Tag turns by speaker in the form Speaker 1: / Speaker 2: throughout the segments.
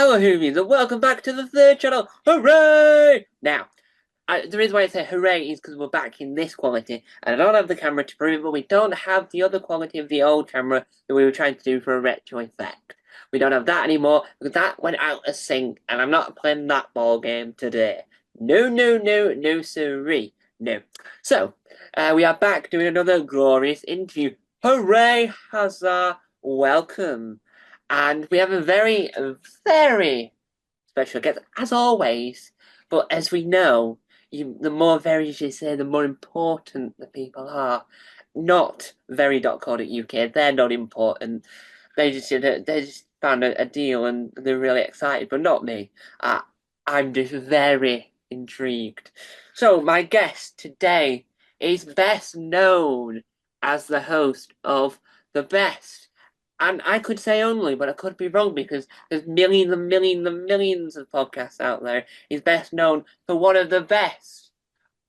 Speaker 1: Hello, Hoovies, and welcome back to the third channel. Hooray! Now, the reason why I say hooray is because we're back in this quality, and I don't have the camera to prove it, but we don't have the other quality of the old camera that we were trying to do for a retro effect. We don't have that anymore because that went out of sync, and I'm not playing that ball game today. No, no, no, no, sirree. No. So, we are back doing another glorious interview. Hooray, huzzah, welcome. And we have a very, very special guest, as always. But as we know, the more varied you say, the more important the people are. Not very.co.uk, they're not important. They just found a deal and they're really excited, but not me. I'm just very intrigued. So, my guest today is best known as the host of The Best. And I could say only, but I could be wrong because there's millions and millions and millions of podcasts out there. He's best known for one of the best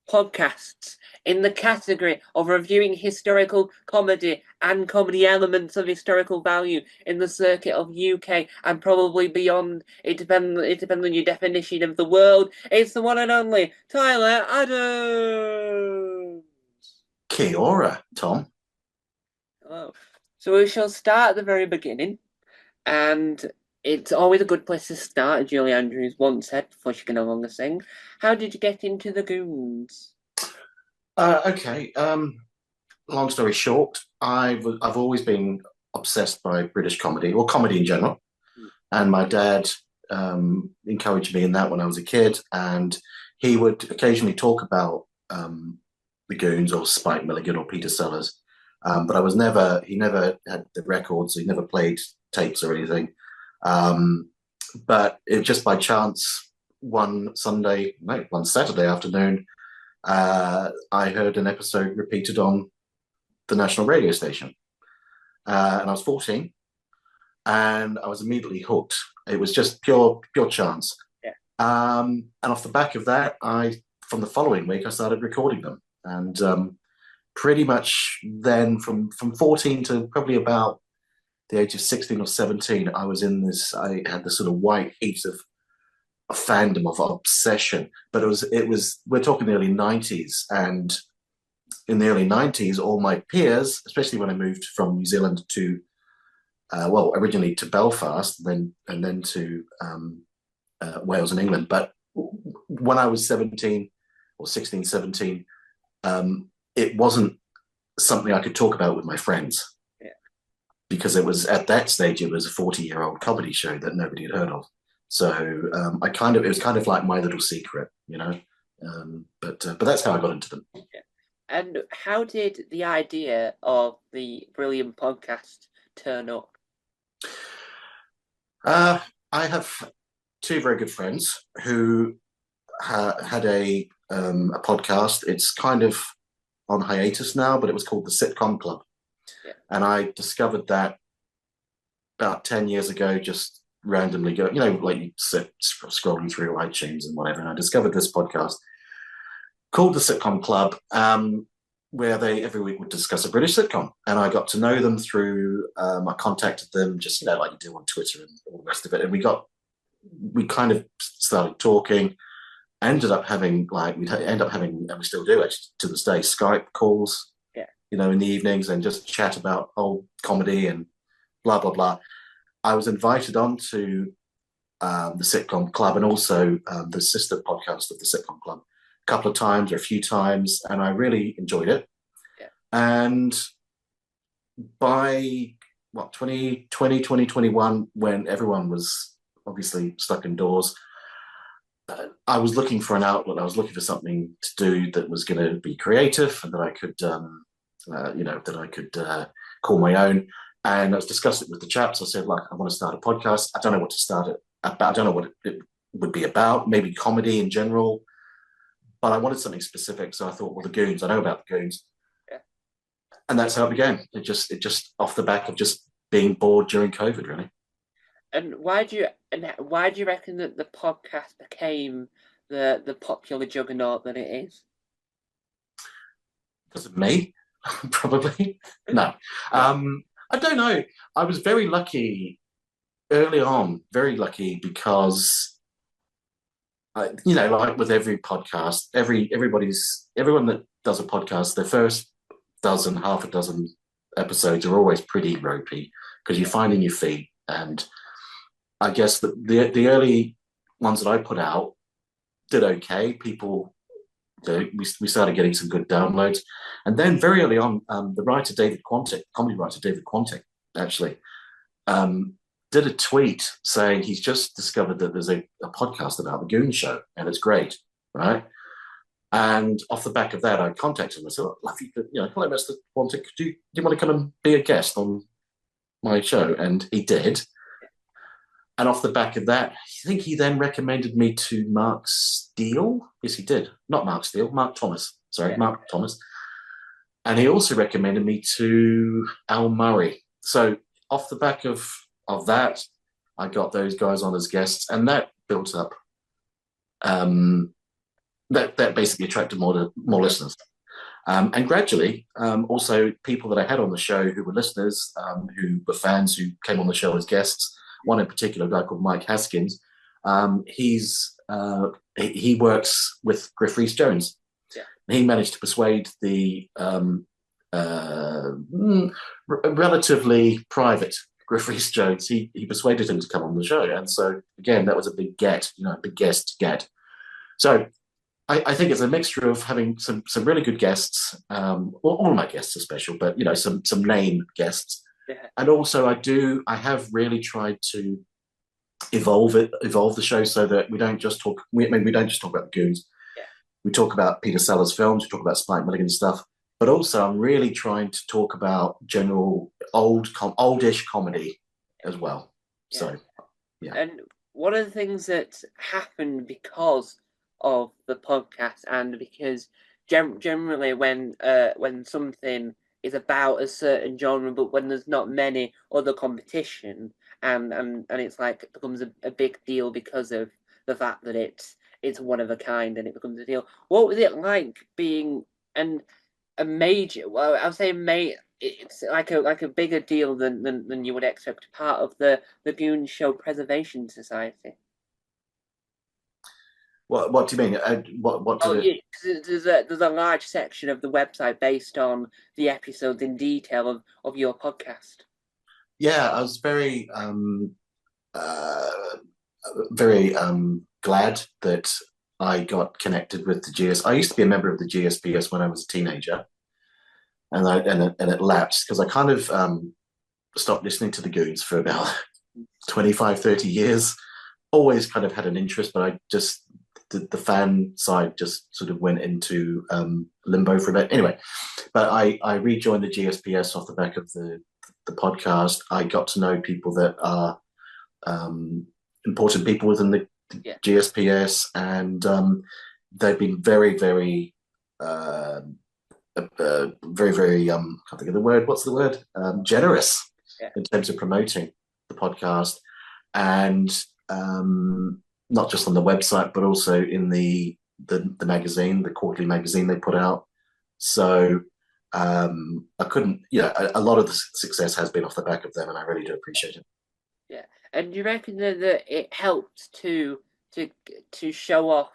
Speaker 1: podcasts in the category of reviewing historical comedy and comedy elements of historical value in the circuit of UK and probably beyond. It depends on your definition of the world. It's the one and only Tyler Adams.
Speaker 2: Kia ora, Tom.
Speaker 1: Hello. So we shall start at the very beginning, and it's always a good place to start, as Julie Andrews once said before she can no longer sing. How did you get into the Goons?
Speaker 2: Okay. Long story short, I've always been obsessed by British comedy or comedy in general, and my dad encouraged me in that when I was a kid, and he would occasionally talk about the Goons or Spike Milligan or Peter Sellers, but he never had the records, he never played tapes or anything. But it just by chance one Saturday afternoon, I heard an episode repeated on the national radio station. And I was 14 and I was immediately hooked. It was just pure chance.
Speaker 1: Yeah.
Speaker 2: And off the back of that, from the following week, I started recording them. And pretty much then from 14 to probably about the age of 16 or 17, I had this sort of white heat of fandom, of obsession. But we're talking the early 90s. And in the early 90s, all my peers, especially when I moved from New Zealand to, originally to Belfast, and then to Wales and England. But when I was 17 or 16, 17, it wasn't something I could talk about with my friends.
Speaker 1: Yeah.
Speaker 2: Because it was at that stage, it was a 40-year-old comedy show that nobody had heard of. So it was kind of like my little secret, you know. But that's how I got into them.
Speaker 1: Yeah. And how did the idea of the Brilliant podcast turn up?
Speaker 2: I have two very good friends who had a podcast. It's kind of on hiatus now, but it was called the Sitcom Club.
Speaker 1: Yeah.
Speaker 2: And I discovered that about 10 years ago, just randomly like you sit scrolling through iTunes and whatever, and I discovered this podcast called the Sitcom Club, where they every week would discuss a British sitcom. And I got to know them through, I contacted them just, like you do on Twitter and all the rest of it. And we kind of started talking, ended up having, and we still do actually to this day, Skype calls,
Speaker 1: yeah,
Speaker 2: in the evenings and just chat about old comedy and blah, blah, blah. I was invited on to the Sitcom Club and also the sister podcast of the Sitcom Club a couple of times or a few times, and I really enjoyed it.
Speaker 1: Yeah.
Speaker 2: And by 2021, when everyone was obviously stuck indoors, I was looking for an outlet. I was looking for something to do that was going to be creative and that I could, call my own. And I was discussing it with the chaps. I said, I want to start a podcast. I don't know what to start it about. I don't know what it would be about. Maybe comedy in general. But I wanted something specific. So I thought, the Goons. I know about the Goons.
Speaker 1: Yeah.
Speaker 2: And that's how it began. It just off the back of just being bored during COVID, really.
Speaker 1: And why do you reckon that the podcast became the popular juggernaut that it is?
Speaker 2: Because of me, probably. No. I don't know. I was very lucky early on, very lucky because like with every podcast, everyone that does a podcast, their first dozen, half a dozen episodes are always pretty ropey because you're finding your feet. And I guess the early ones that I put out did okay. People, we started getting some good downloads, and then very early on, the writer David Quantick, comedy writer David Quantick, actually um, did a tweet saying he's just discovered that there's a podcast about the Goon Show and it's great, right? And off the back of that, I contacted him. I said, "Oh, love you, hello, Mr. Quantick. Do you want to come and be a guest on my show?" And he did. And off the back of that, I think he then recommended me to Mark Steele. Yes, he did. Not Mark Steele, Mark Thomas. Sorry, Mark Thomas. And he also recommended me to Al Murray. So off the back of that, I got those guys on as guests, and that built up. That basically attracted more listeners. And gradually, also people that I had on the show who were listeners, who were fans, who came on the show as guests. One in particular, a guy called Mike Haskins. He works with Griff Rhys-Jones.
Speaker 1: Yeah.
Speaker 2: He managed to persuade the relatively private Griff Rhys-Jones. He persuaded him to come on the show, and so again, that was a big get, big guest get. So I think it's a mixture of having some really good guests. Well, all my guests are special, but some name guests.
Speaker 1: Yeah.
Speaker 2: And also, I have really tried to evolve the show so that we don't just talk. We don't just talk about the Goons.
Speaker 1: Yeah.
Speaker 2: We talk about Peter Sellers films. We talk about Spike Milligan stuff. But also, I'm really trying to talk about general oldish comedy as well. Yeah. So, yeah.
Speaker 1: And one of the things that happened because of the podcast, and because generally when something is about a certain genre, but when there's not many other competition, and it's like it becomes a big deal because of the fact that it's one of a kind and it becomes a deal. What was it like being a major? Well, I'll say it's like a bigger deal than you would expect, part of the Goon Show Preservation Society.
Speaker 2: What do you mean?
Speaker 1: There's a large section of the website based on the episodes in detail of your podcast.
Speaker 2: Yeah, I was very very glad that I got connected with the GS. I used to be a member of the GSPS when I was a teenager, and it lapsed because I kind of stopped listening to the Goons for about 25, 30 years. Always kind of had an interest, but I just the fan side just sort of went into limbo for a bit. Anyway, but I rejoined the GSPS off the back of the podcast. I got to know people that are important people within the GSPS, and they've been very, very, very, very, can't think of the word. What's the word? Generous in terms of promoting the podcast, and not just on the website, but also in the magazine, the quarterly magazine they put out. So I couldn't, a lot of the success has been off the back of them, and I really do appreciate it.
Speaker 1: Yeah, and do you reckon that it helped to show off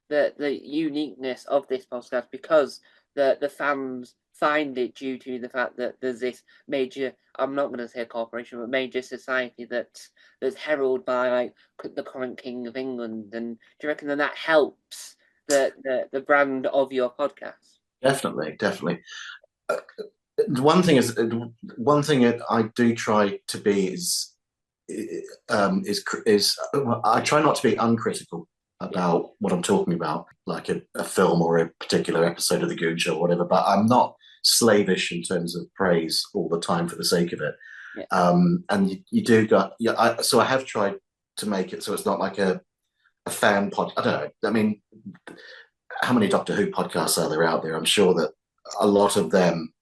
Speaker 1: the uniqueness of this podcast because the fans find it due to the fact that there's this major, I'm not going to say a corporation, but major society that's heralded by like the current King of England, and do you reckon that helps the brand of your podcast?
Speaker 2: Definitely. One thing that I do try to be is I try not to be uncritical about what I'm talking about, like a film or a particular episode of the Goon Show or whatever, but I'm not slavish in terms of praise all the time for the sake of it. And you do got, so I have tried to make it so it's not like a fan pod. I don't know. I mean, how many Doctor Who podcasts are there out there? I'm sure that a lot of them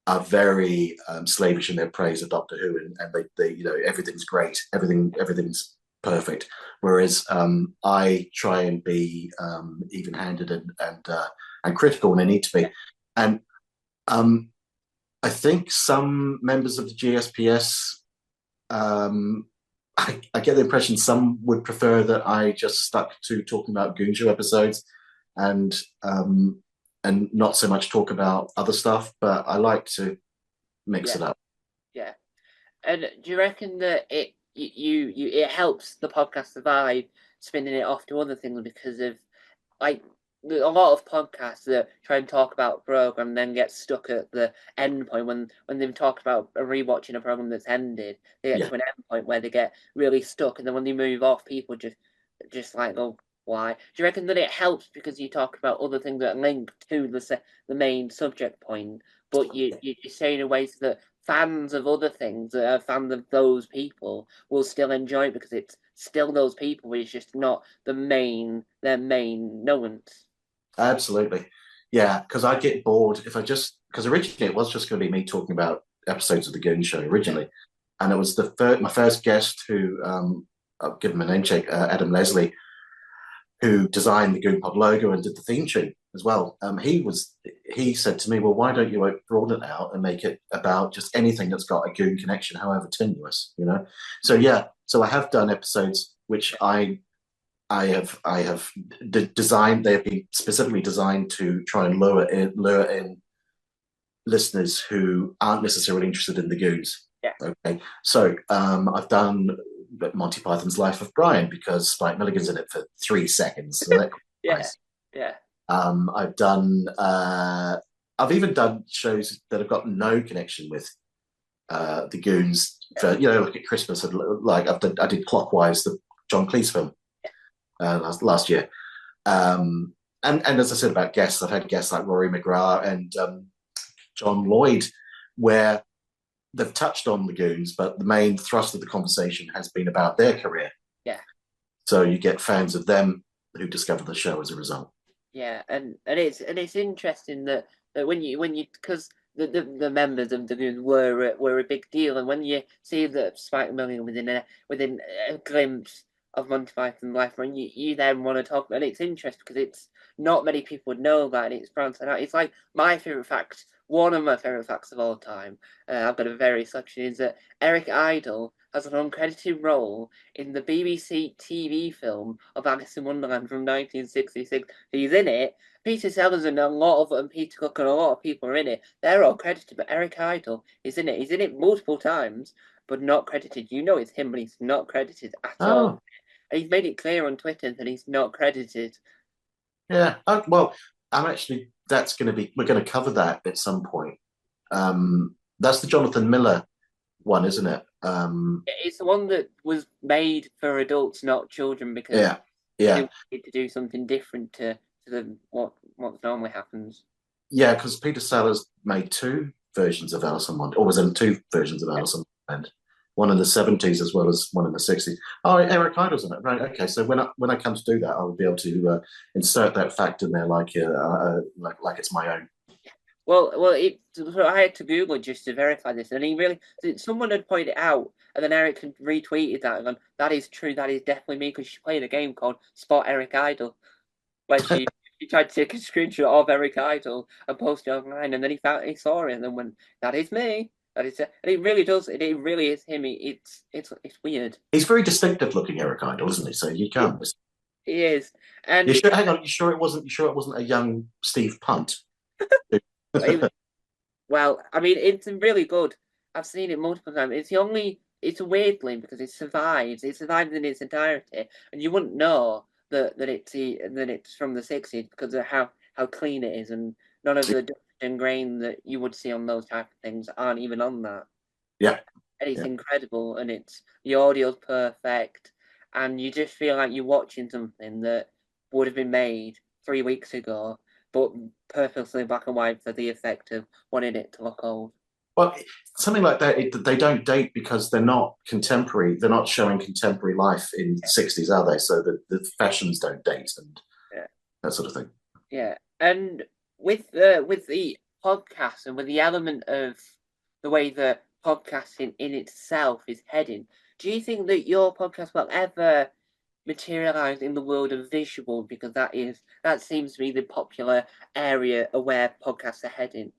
Speaker 2: are very slavish in their praise of Doctor Who, and they everything's great, everything's perfect. Whereas I try and be even-handed and critical when I need to be. And I think some members of the GSPS I get the impression some would prefer that I just stuck to talking about Goon Show episodes and not so much talk about other stuff, but I like to mix
Speaker 1: Yeah,
Speaker 2: it up.
Speaker 1: yeah. And do you reckon that it helps the podcast survive spinning it off to other things because of like a lot of podcasts that try and talk about a program and then get stuck at the end point when they talk about rewatching a program that's ended, they get
Speaker 2: Yeah,
Speaker 1: to an end point where they get really stuck, and then when they move off, people just like go, why? Do you reckon that it helps because you talk about other things that link to the main subject point, but you say in a way so that fans of other things that are fans of those people will still enjoy it because it's still those people, but it's just not their main knowns.
Speaker 2: absolutely. Yeah, because I get bored if I just because originally it was just going to be me talking about episodes of the Goon Show originally, and it was my first guest who I'll give him a name check, Adam Leslie, who designed the Goon Pod logo and did the theme tune as well. He said to me, "Well, why don't you broaden it out and make it about just anything that's got a Goon connection, however tenuous, you know?" So yeah, so I have done episodes which I have designed. They have been specifically designed to try and lure in listeners who aren't necessarily interested in the Goons.
Speaker 1: Yeah,
Speaker 2: Okay, so I've done Monty Python's Life of Brian because Spike Milligan's in it for 3 seconds, so that
Speaker 1: yeah,
Speaker 2: nice.
Speaker 1: yeah,
Speaker 2: I've done. I've even done shows that have got no connection with the Goons. For like at Christmas, like I did Clockwise, the John Cleese film last year. And as I said about guests, I've had guests like Rory McGrath and John Lloyd, where they've touched on the Goons, but the main thrust of the conversation has been about their career.
Speaker 1: yeah.
Speaker 2: So you get fans of them who discover the show as a result.
Speaker 1: Yeah, and it's interesting that when you because the members of the Goons were a big deal, and when you see that Spike Milligan within a glimpse of Monty Python life, and you then want to talk, and it's interesting because it's not many people would know that, and it's pronounced out. It's like my favorite fact, one of my favorite facts of all time. I've got a very selection is that Eric Idle has an uncredited role in the BBC TV film of Alice in Wonderland from 1966. He's in it. Peter Sellers and Peter Cook and a lot of people are in it. They're all credited, but Eric Idle is in it. He's in it multiple times, but not credited. You know it's him, but he's not credited at all.
Speaker 2: Oh,
Speaker 1: And he's made it clear on Twitter that he's not credited.
Speaker 2: yeah. Well, I'm actually, we're going to cover that at some point. That's the Jonathan Miller one, isn't it?
Speaker 1: It's the one that was made for adults, not children, because
Speaker 2: Yeah,
Speaker 1: they
Speaker 2: yeah,
Speaker 1: wanted to do something different to what normally happens.
Speaker 2: yeah. Because Peter Sellers made two versions of Alice in Wonderland, or was in two versions of Alice in Wonderland, one in the '70s as well as one in the '60s. Oh, Eric Idle's in it, right? Okay, so when I come to do that, I will be able to insert that fact in there like it's my own.
Speaker 1: Well, so I had to Google just to verify this, and someone had pointed it out, and then Eric had retweeted that and gone, "That is true. That is definitely me," because she played a game called Spot Eric Idle, where she tried to take a screenshot of Eric Idle and post it online, and then he saw it, and then went, "That is me. That is," and it really does. It really is him. It's weird.
Speaker 2: He's very distinctive looking, Eric Idle, isn't he? So you
Speaker 1: It,
Speaker 2: can't.
Speaker 1: he is,
Speaker 2: You
Speaker 1: and
Speaker 2: sure? Hang on. You sure it wasn't? You sure it wasn't a young Steve Punt?
Speaker 1: well, I mean, it's really good. I've seen it multiple times. It's a weird link because it survives. It survives in its entirety, and you wouldn't know that it's from the '60s because of how clean it is, and none of the dust and grain that you would see on those type of things aren't even on that.
Speaker 2: Yeah,
Speaker 1: And it's
Speaker 2: yeah.
Speaker 1: incredible, and the audio's perfect, and you just feel like you're watching something that would have been made 3 weeks ago, but purposely black and white for the effect of wanting it to look old.
Speaker 2: Well, something like that, they don't date because they're not contemporary. They're not showing contemporary life in the '60s, are they? So the fashions don't date and
Speaker 1: Yeah,
Speaker 2: that sort of thing.
Speaker 1: yeah. And with the podcast and with the element of the way that podcasting in itself is heading, do you think that your podcast will ever materialize in the world of visual? Because that seems to be the popular area of where podcasts are heading.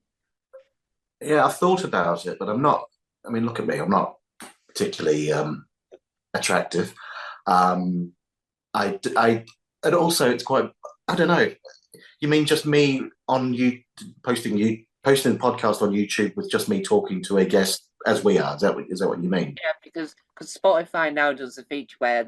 Speaker 2: Yeah, I've thought about it, but I'm not. I mean, look at me. I'm not particularly attractive. Um, and also it's quite, I don't know. You mean just me on posting the podcast on YouTube with just me talking to a guest as we are? Is that what you mean?
Speaker 1: Yeah, because Spotify now does a feature where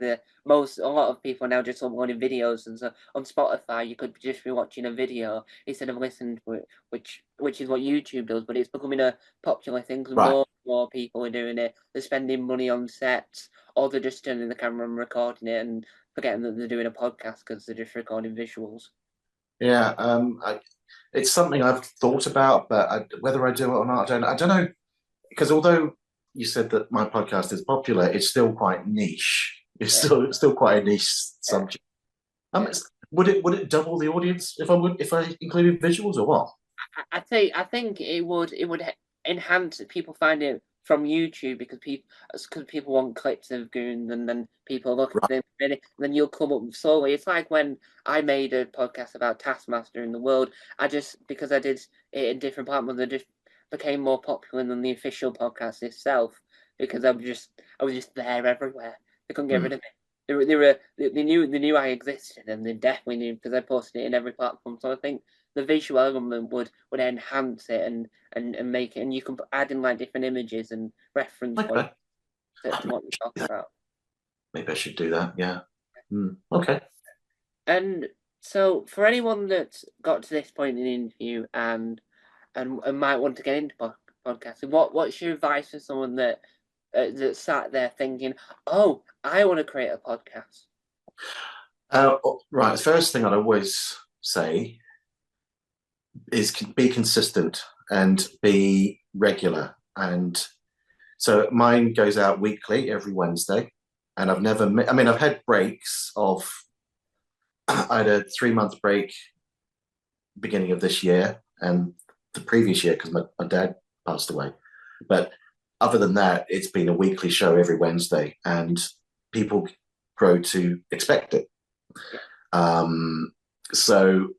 Speaker 1: a lot of people now just uploading videos, and so on Spotify you could just be watching a video instead of listening to it, which is what YouTube does. But it's becoming a popular thing because
Speaker 2: Right.
Speaker 1: more people are doing it. They're spending money on sets, or they're just turning the camera and recording it and forgetting that they're doing a podcast because they're just recording visuals.
Speaker 2: Yeah. It's something I've thought about, but whether I do it or not, I don't know. Because although you said that my podcast is popular, it's still quite niche. It's
Speaker 1: Yeah,
Speaker 2: still quite a niche
Speaker 1: yeah,
Speaker 2: subject.
Speaker 1: yeah.
Speaker 2: Would it double the audience if I included visuals or what?
Speaker 1: I think it would enhance people find it from YouTube because people want clips of goons and then people look at
Speaker 2: Right.
Speaker 1: them and then you'll come up slowly. It's like when I made a podcast about Taskmaster in the world. I just because I did it in different platforms, I just became more popular than the official podcast itself because I was just there everywhere. They couldn't get
Speaker 2: Hmm.
Speaker 1: rid of me. They knew I existed and they definitely knew because I posted it in every platform. So I think the visual element would enhance it and make it, and you can add in like different images and reference points
Speaker 2: Okay.
Speaker 1: to what you talk about.
Speaker 2: Maybe I should do that. Yeah. Hmm. Okay.
Speaker 1: And so, for anyone that's got to this point in the interview and might want to get into podcasting, what's your advice for someone that sat there thinking, "Oh, I want to create a podcast."
Speaker 2: Right. The first thing I'd always say is be consistent and be regular. And so mine goes out weekly every Wednesday. And I've never, I mean, I've had breaks of, I had a 3 month break beginning of this year and the previous year because my dad passed away. But other than that, it's been a weekly show every Wednesday and people grow to expect it.
Speaker 1: Yeah,
Speaker 2: So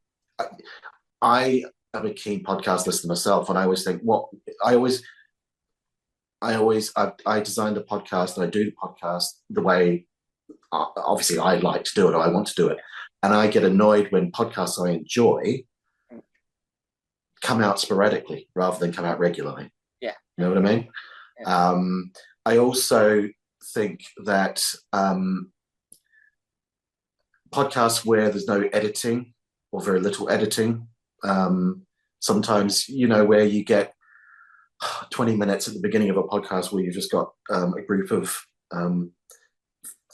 Speaker 2: I am a keen podcast listener myself, and I always think what I always I designed the podcast and I do the podcast the way obviously I like to do it or I want to do it, and I get annoyed when podcasts I enjoy come out sporadically rather than come out regularly.
Speaker 1: yeah,
Speaker 2: You know what I mean?
Speaker 1: yeah,
Speaker 2: I also think that podcasts where there's no editing or very little editing, sometimes where you get 20 minutes at the beginning of a podcast where you've just got a group of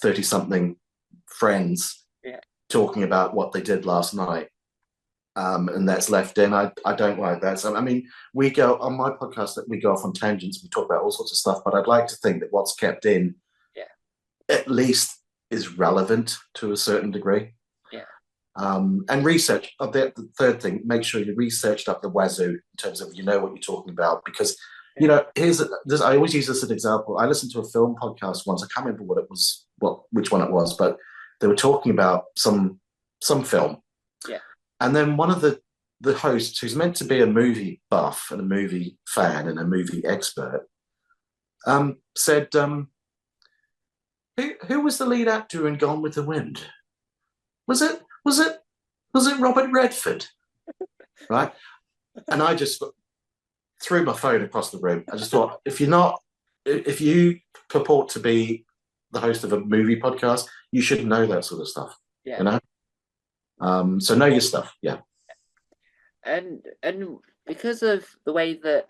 Speaker 2: 30 something friends
Speaker 1: yeah,
Speaker 2: talking about what they did last night. And that's left in. I don't like that. So, I mean, we go on my podcast that we go off on tangents. We talk about all sorts of stuff, but I'd like to think that what's kept in
Speaker 1: yeah,
Speaker 2: at least is relevant to a certain degree.
Speaker 1: yeah,
Speaker 2: And research. The third thing, make sure you researched up the wazoo in terms of what you're talking about. Because here's this. I always use this as an example. I listened to a film podcast once. I can't remember what it was, which one it was, but they were talking about some film.
Speaker 1: yeah,
Speaker 2: And then one of the hosts, who's meant to be a movie buff and a movie fan and a movie expert, said, "Who was the lead actor in Gone with the Wind? Was it Robert Redford?" Right? And I just threw my phone across the room. I just thought, if you purport to be the host of a movie podcast, you should know that sort of stuff.
Speaker 1: yeah.
Speaker 2: You know? So know your stuff. Yeah.
Speaker 1: And because of the way that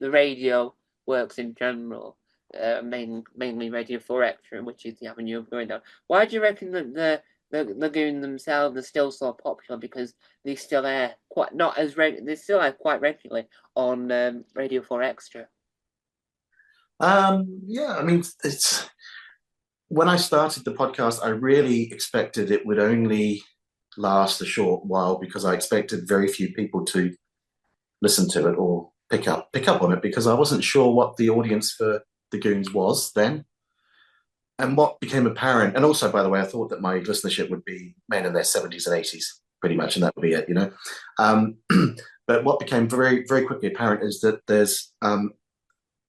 Speaker 1: the radio works in general, mainly Radio 4 Extra, which is the avenue of going down, why do you reckon that the Lagoon themselves are still so popular? Because they still air quite not as they still air quite regularly on Radio 4 Extra.
Speaker 2: Yeah, I mean, it's when I started the podcast, I really expected it would only last a short while because I expected very few people to listen to it or pick up on it because I wasn't sure what the audience for the Goons was then. And what became apparent, and also, by the way, I thought that my listenership would be men in their 70s and 80s, pretty much, and that would be it. But what became very, very quickly apparent is that there's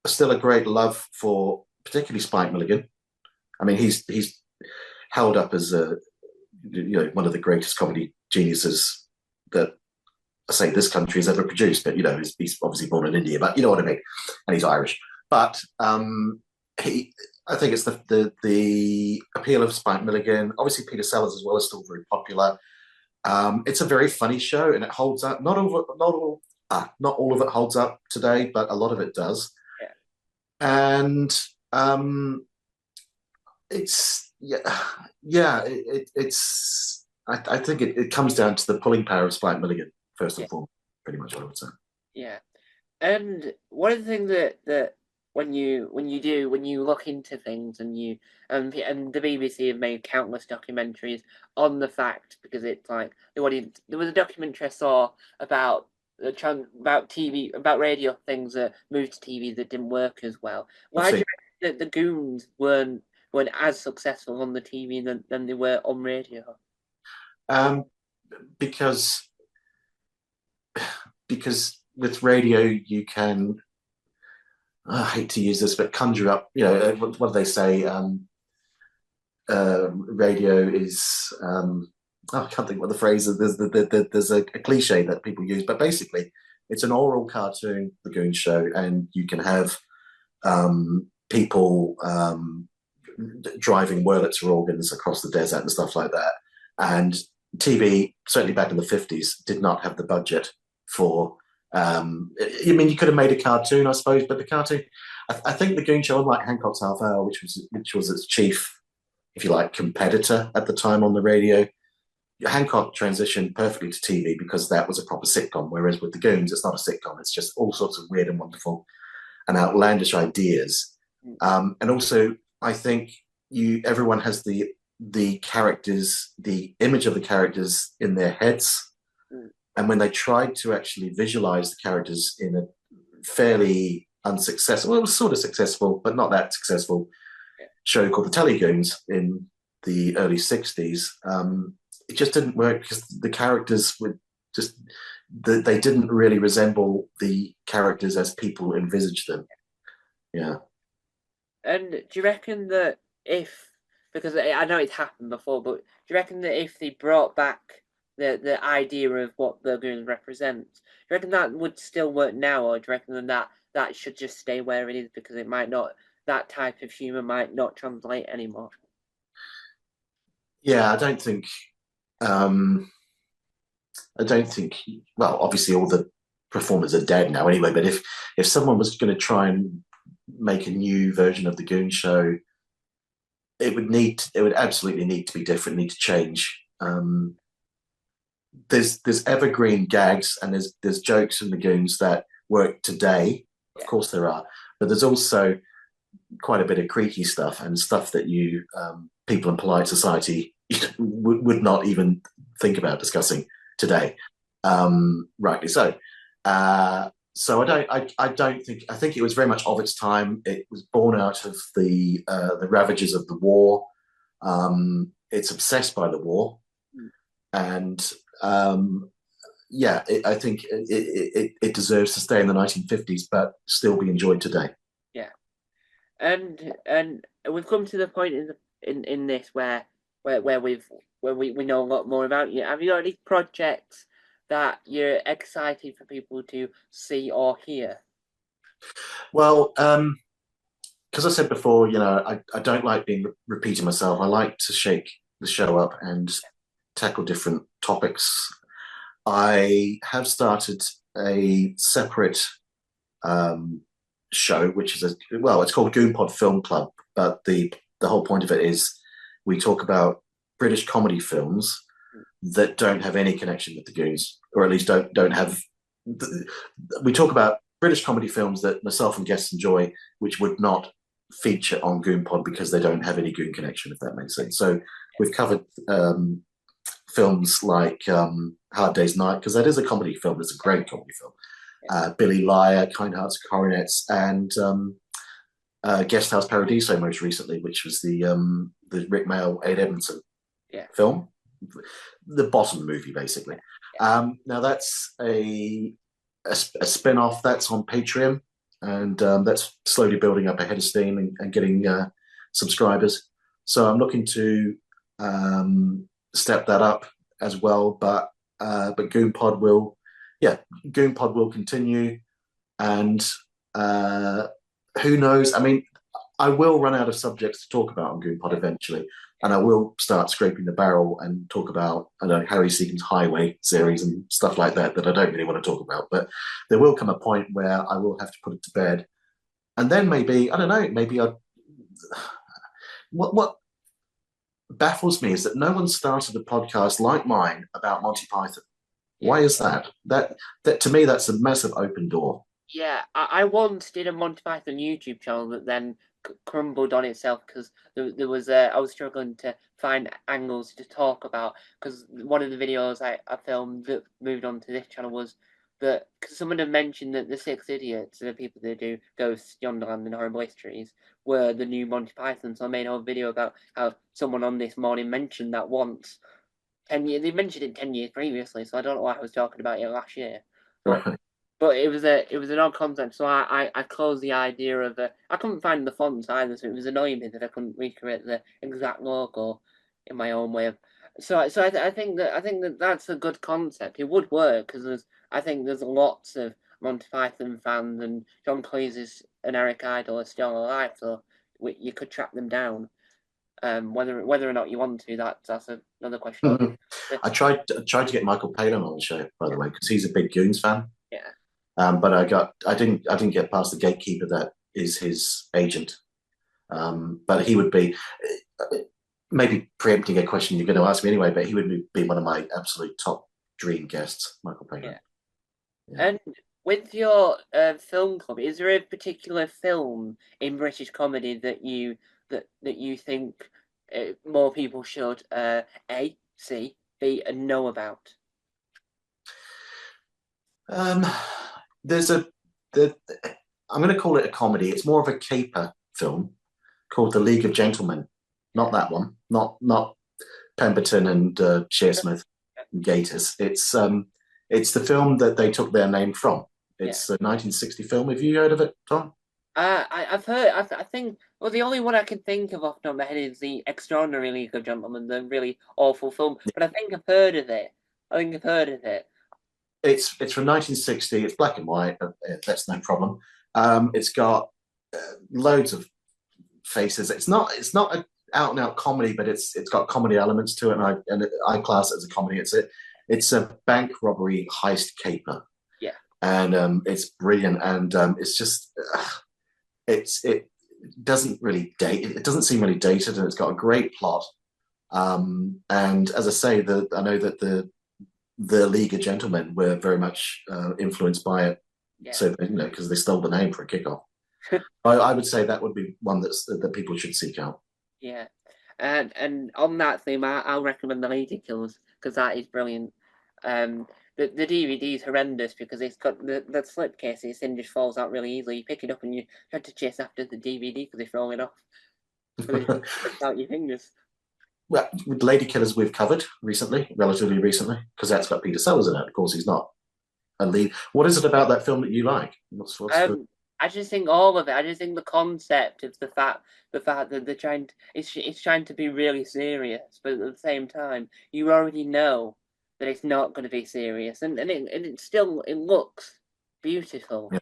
Speaker 2: still a great love for particularly Spike Milligan I mean, he's held up as one of the greatest comedy geniuses that I say this country has ever produced. But he's obviously born in India, but you know what I mean, and he's Irish. But he, I think it's the appeal of Spike Milligan. Obviously, Peter Sellers as well is still very popular. It's a very funny show, and it holds up. Not all of it holds up today, but a lot of it does.
Speaker 1: Yeah.
Speaker 2: And it's it's. I think it comes down to the pulling power of Spike Milligan first and foremost. Pretty much what I would say.
Speaker 1: Yeah. And one of the things that when you look into things and the BBC have made countless documentaries on the fact, because it's like there was a documentary I saw about about radio things that moved to TV that didn't work as well. Why do you reckon that the Goons weren't as successful on the TV than they were on radio?
Speaker 2: Because with radio you can, I hate to use this, but conjure up, what do they say? Radio is, I can't think what the phrase is. There's a cliche that people use, but basically it's an oral cartoon, The Goon Show, and you can have people driving Wurlitzer organs across the desert and stuff like that. And TV, certainly back in the 50s, did not have the budget for. You could have made a cartoon, I suppose, but the cartoon, I think the Goon Show, unlike Hancock's Half Hour, which was its chief, if you like, competitor at the time on the radio, Hancock transitioned perfectly to TV because that was a proper sitcom. Whereas with the Goons, it's not a sitcom; it's just all sorts of weird and wonderful and outlandish ideas. And also, I think everyone has the characters, the image of the characters in their heads. And when they tried to actually visualize the characters in a fairly unsuccessful, well, it was sort of successful, but not that successful show called The Telegoons in the early 60s, it just didn't work because the characters were just, they didn't really resemble the characters as people envisaged them. Yeah.
Speaker 1: And do you reckon that because I know it's happened before, but do you reckon that if they brought back the idea of what the Goons represent, do you reckon that would still work now, or do you reckon that should just stay where it is because it might not, that type of humour might not translate anymore?
Speaker 2: Yeah, I don't think. Well, obviously, all the performers are dead now anyway. But if someone was going to try and make a new version of the Goon Show, it would absolutely need to be different, need to change. There's evergreen gags and there's jokes from the Goons that work today. Of course there are, but there's also quite a bit of creaky stuff and stuff that people in polite society would not even think about discussing today. Rightly so. So I don't think, I think it was very much of its time. It was born out of the ravages of the war. It's obsessed by the war, and I think it deserves to stay in the 1950s, but still be enjoyed today.
Speaker 1: Yeah, and we've come to the point in this where we know a lot more about you. Have you got any projects that you're excited for people to see or hear?
Speaker 2: Well, because I said before, I don't like being repeating myself. I like to shake the show up and tackle different topics. I have started a separate show, which is it's called Goonpod Film Club, but the whole point of it is we talk about British comedy films that don't have any connection with the Goons, or at least don't have. We talk about British comedy films that myself and guests enjoy, which would not feature on Goonpod because they don't have any Goon connection, if that makes sense. So we've covered films like Hard Day's Night, because that is a comedy film. It's a great comedy film. Billy Liar, Kind Hearts Coronets, and Guest House Paradiso most recently, which was the Rick Mayall, Ed Edmondson film, the Bottom movie, basically. Now that's a spin-off that's on Patreon, and that's slowly building up ahead of steam and getting subscribers. So I'm looking to step that up as well. But yeah, Goon Pod will continue, and uh, who knows? I mean, I will run out of subjects to talk about on Goon Pod eventually, and I will start scraping the barrel and talk about, I don't know, Harry Seacon's Highway series and stuff like that that I don't really want to talk about. But there will come a point where I will have to put it to bed, and then maybe I don't know, maybe I. What baffles me is that no one started a podcast like mine about Monty Python. Why is that? That to me, that's a massive open door.
Speaker 1: Yeah, I once did a Monty Python YouTube channel that then crumbled on itself because there was I was struggling to find angles to talk about because one of the videos I filmed that moved on to this channel was that cause someone had mentioned that the Six Idiots, the people that do Ghosts, Yonderland, and Horrible Histories, were the new Monty Python. So I made a whole video about how someone on This Morning mentioned that once. 10 years, they mentioned it 10 years previously, so I don't know why I was talking about it last year. But
Speaker 2: Right.
Speaker 1: but it was an odd concept, so I closed the idea of I couldn't find the fonts either, so it was annoying me that I couldn't recreate the exact logo in my own way of. So I think that that's a good concept. It would work because I think there's lots of Monty Python fans and John Cleese and Eric Idle are still alive, so you could track them down. Whether or not you want to, that's another question.
Speaker 2: I tried to get Michael Palin on the show, by the way, because he's a big Goons fan.
Speaker 1: Yeah,
Speaker 2: But I didn't get past the gatekeeper that is his agent. But he would be maybe preempting a question you're going to ask me anyway. But he would be one of my absolute top dream guests, Michael Palin.
Speaker 1: yeah.
Speaker 2: Yeah.
Speaker 1: And with your film club, is there a particular film in British comedy that you think more people should A, see, B, and know about?
Speaker 2: Um, there's a the I'm going to call it a comedy. It's more of a caper film called The League of Gentlemen. Not that one. Not Pemberton and Shearsmith and Gators. It's the film that they took their name from.
Speaker 1: Yeah.
Speaker 2: It's a 1960 film. Have you heard of it, Tom?
Speaker 1: I've heard. I think. Well, the only one I can think of off the top of my head is the Extraordinary League of Gentlemen, the really awful film. But I think I've heard of it. I think I've heard of it.
Speaker 2: It's from 1960. It's black and white. That's no problem. It's got loads of faces. It's not an out and out comedy, but it's got comedy elements to it, and I class it as a comedy. It's a bank robbery heist caper.
Speaker 1: Yeah.
Speaker 2: And it's brilliant, and it's just it doesn't really date. It doesn't seem really dated, and it's got a great plot. And as I say, I know that the League of Gentlemen were very much influenced by it.
Speaker 1: Yeah.
Speaker 2: So because they stole the name for a kickoff. I would say that would be one that people should seek out.
Speaker 1: Yeah. And on that theme, I'll recommend The Lady Killers because that is brilliant. The DVD is horrendous because it's got the slipcase. This thing just falls out really easily. You pick it up and you try to chase after the DVD because it's falling off. It slips out your fingers.
Speaker 2: Well, with Lady Killers, we've covered relatively recently, because that's got Peter Sellers in it. Of course, he's not a lead. What is it about that film that you like?
Speaker 1: I just think all of it. I just think the concept of the fact that they're trying it's trying to be really serious, but at the same time, you already know that it's not going to be serious, and it still it looks beautiful,
Speaker 2: Yeah.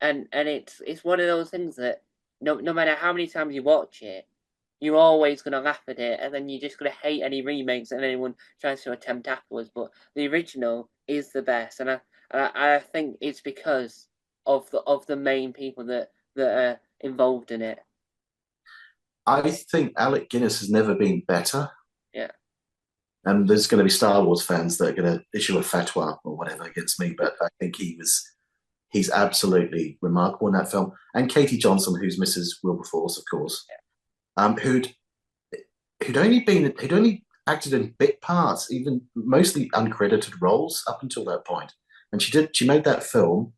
Speaker 1: and it's one of those things that no matter how many times you watch it, you're always going to laugh at it, and then you're just going to hate any remakes that anyone tries to attempt afterwards. But the original is the best, and I think it's because of the main people that are involved in it.
Speaker 2: I think Alec Guinness has never been better.
Speaker 1: Yeah.
Speaker 2: And there's going to be Star Wars fans that are going to issue a fatwa or whatever against me, but I think he's absolutely remarkable in that film. And Katie Johnson, who's Mrs. Wilberforce, of course, who'd only acted in bit parts, even mostly uncredited roles up until that point. And she made that film,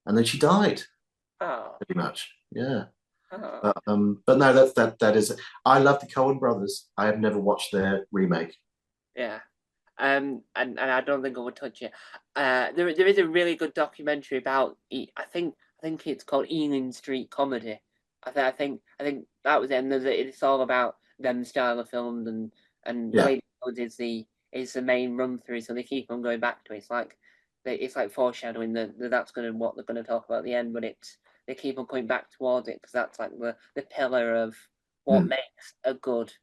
Speaker 2: and then she died.
Speaker 1: Oh.
Speaker 2: Pretty much, yeah.
Speaker 1: Oh.
Speaker 2: But no, that is. I love the Coen Brothers. I have never watched their remake.
Speaker 1: Yeah. And I don't think I would touch it. There is a really good documentary about. I think it's called Ealing Street Comedy. I think that was it. And it's all about them style of films, and
Speaker 2: Yeah.
Speaker 1: Lady Bird is the main run through, so they keep on going back to it. It's like foreshadowing that that's gonna what they're gonna talk about at the end, but they keep on going back towards it because that's like the pillar of what
Speaker 2: Mm,
Speaker 1: makes a good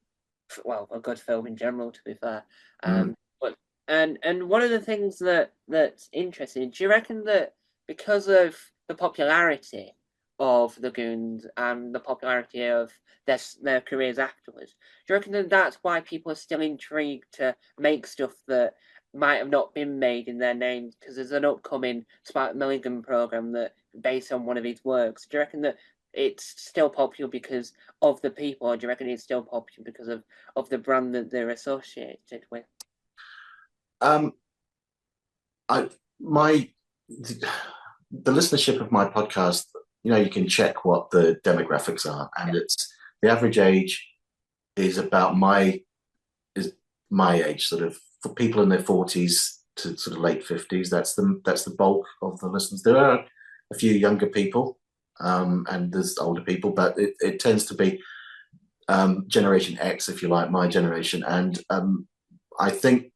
Speaker 1: a good film in general, to be fair.
Speaker 2: mm.
Speaker 1: But and one of the things that's interesting, do you reckon that because of the popularity of the Goons and the popularity of their careers afterwards, do you reckon that that's why people are still intrigued to make stuff that might have not been made in their names? Because there's an upcoming Spike Milligan program that based on one of his works. Do you reckon that it's still popular because of the people, or do you reckon it's still popular because of the brand that they're associated with?
Speaker 2: Um, I my the listenership of my podcast, you can check what the demographics are, and it's the average age is about my age, sort of for people in their 40s to sort of late 50s. That's the bulk of the listeners. There are a few younger people, and there's older people, but it tends to be Generation X, if you like, my generation. And I think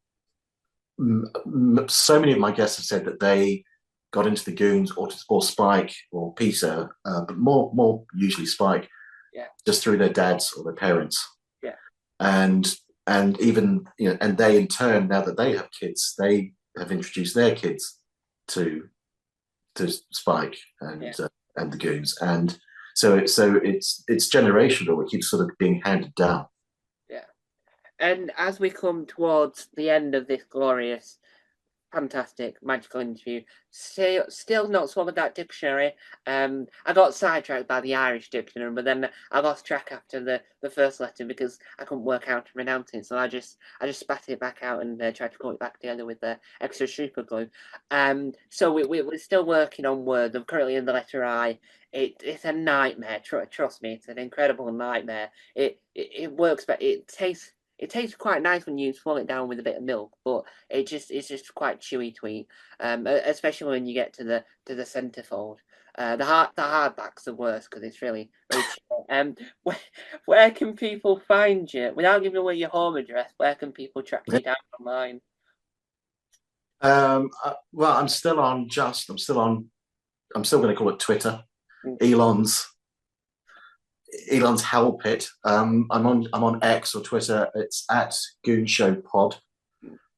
Speaker 2: so many of my guests have said that they got into the Goons or Spike or Peter, but more usually Spike,
Speaker 1: Yeah,
Speaker 2: just through their dads or their parents.
Speaker 1: yeah,
Speaker 2: And even and they in turn, now that they have kids, they have introduced their kids to Spike
Speaker 1: yeah,
Speaker 2: and the Goons, and it's generational. It keeps sort of being handed down.
Speaker 1: yeah. And as we come towards the end of this glorious, fantastic, magical interview, still not swallowed that dictionary. I got sidetracked by the Irish dictionary, but then I lost track after the first letter because I couldn't work out to pronounce it. So I just spat it back out and tried to put it back together with the extra super glue. So we're still working on words. I'm currently in the letter I. It's a nightmare. Trust me, it's an incredible nightmare. It works, but it tastes quite nice when you swallow it down with a bit of milk, but it's just quite chewy to eat, especially when you get to the centerfold. The hardback's the worst because it's really chewy. Where can people find you without giving away your home address? Where can people track you down online?
Speaker 2: Well, I'm still going to call it Twitter.
Speaker 1: Mm.
Speaker 2: Elon's Elon's Howl Pit. I'm on X or Twitter. It's at Goon Show Pod.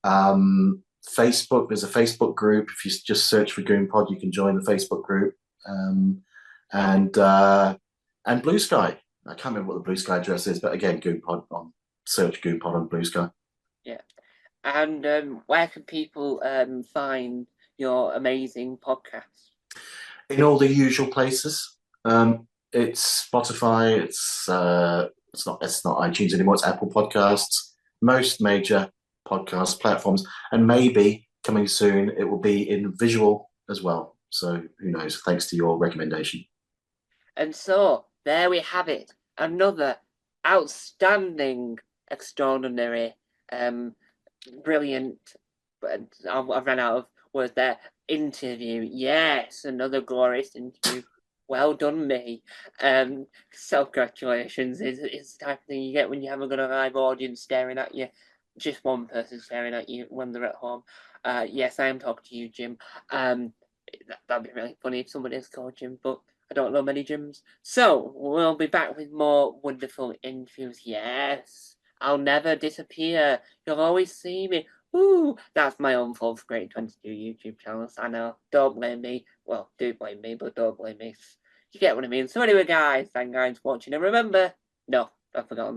Speaker 2: Facebook, there's a Facebook group. If you just search for Goon Pod, you can join the Facebook group. Um, and and Blue Sky. I can't remember what the Blue Sky address is, but again, Goon Pod on search Goon Pod on Blue Sky.
Speaker 1: Yeah. And where can people find your amazing podcast?
Speaker 2: In all the usual places. It's Spotify. It's not iTunes anymore. It's Apple Podcasts. Most major podcast platforms, and maybe coming soon it will be in visual as well. So who knows? Thanks to your recommendation.
Speaker 1: And so there we have it. Another outstanding, extraordinary, brilliant. I've run out of words there. Interview. Yes, another glorious interview. Well done, me. Self-congratulations is the type of thing you get when you haven't got a live audience staring at you. Just one person staring at you when they're at home. Yes, I am talking to you, Jim. That'd be really funny if somebody else called Jim, but I don't know many gyms. So we'll be back with more wonderful interviews. Yes, I'll never disappear. You'll always see me. Ooh, that's my own fault for creating 22 YouTube channels. I know. Don't blame me. Well, do blame me, but don't blame me. You get what I mean. So anyway, guys, thank you guys for watching. And remember, no, I've forgotten.